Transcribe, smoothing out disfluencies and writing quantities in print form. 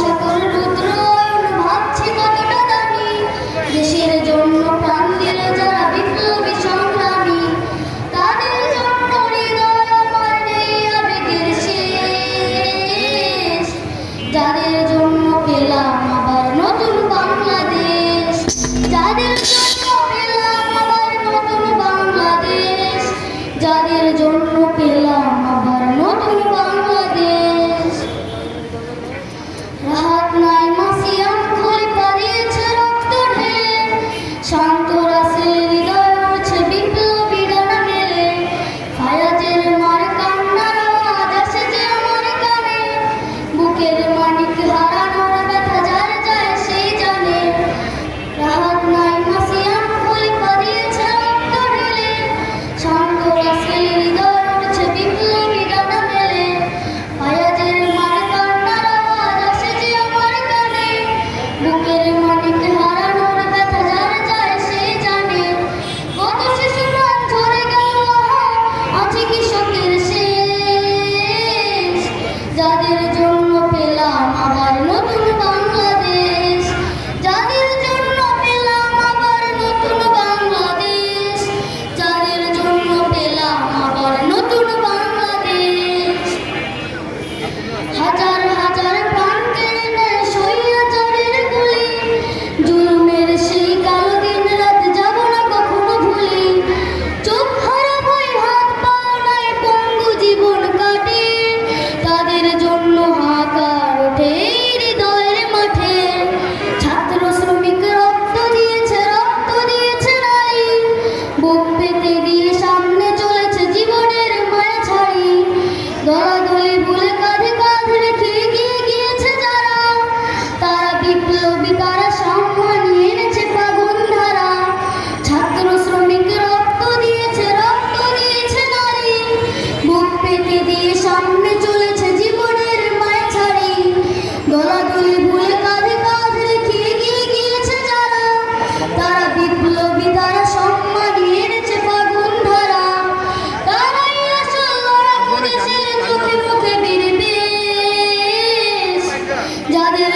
সকল রুদ্র ভাবছে কতটা দামি, দেশের জন্য প্রাণ দিল যারা বিপ্লবী সংগ্রামী, তাদের জন্য হৃদয় আমার নেই আবেগের শেষ, যাদের জন্য পেলাম আবার নতুন বাংলাদেশ, যাদের জন্য পেলাম আবার নতুন বাংলাদেশ, যাদের জন্য পেলাম আবার নতুন বাংলাদেশ। রাহাত নাই মাসিয়াম খলিফা দিয়েছে রক্ত ঢেলে, শান্ত রাসেল হৃদয় উড়ছে বিপ্লবী ডানা মেলে, ফায়াজের মার কান্নার আওয়াজ আসে যে আমার কানে, বুকের মানিক হারানোর ব্যথা যার যায় সেই জানে। রাহাত নাই মাসিয়াম খলিফা দিয়েছে রক্ত ঢেলে, শান্ত রাসেল হৃদয় উড়ছে বিপ্লবী ডানা মেলে, ফায়াজের মার কান্নার আওয়াজ আসে যে আমার কানে, বুকের মানিক হারানোর ব্যথা যার যায় সেই জানে। কত শিশু প্রাণ ঝরে গেল আছে কৃষকের শেষ, যাদের জন্য পেলাম আবার নতুন বাংলাদেশ, যাদের জন্য পেলাম আবার নতুন বাংলাদেশ, যাদের জন্য পেলাম আবার নতুন বাংলাদেশ। হাজার হাজার প্রাণ কেড়ে নেয় স্বৈরাচারের গুলি, জুলুমের সেই কালো দিন রাত যাব না কখনো ভুলি, চোখ হারাবই হাত পাও নাই পঙ্গু জীবন কাটে, তাদের জন্য হাহাকার ওঠে হৃদয়ের মাঠে। ছাত্র শ্রমিক রক্ত দিয়েছে নারী, বুক পেতে দিয়ে সামনে চলেছে জীবনের মায়া ছাড়ি, দলাদলি ভুলে কাঁধে কাঁধ রেখে এগিয়ে গিয়েছে যারা, তারা বিপ্লবী তারা সম্মানী এনেছে ফাগুন ধারা। ছাত্র শ্রমিক রক্ত দিয়েছে নারী, বুক পেতে দিয়ে সামনে চলেছে জীবনের মায়া ছাড়ি, দলাদলি ভুলে কাঁধে কাঁধ রেখে এগিয়ে গিয়েছে যারা, তারা বিপ্লবী তারা সম্মানী এনেছে ফাগুন ধারা। তারাই আসল লড়াকু দেশের চোখে মুখে বীর বেশ, যাদের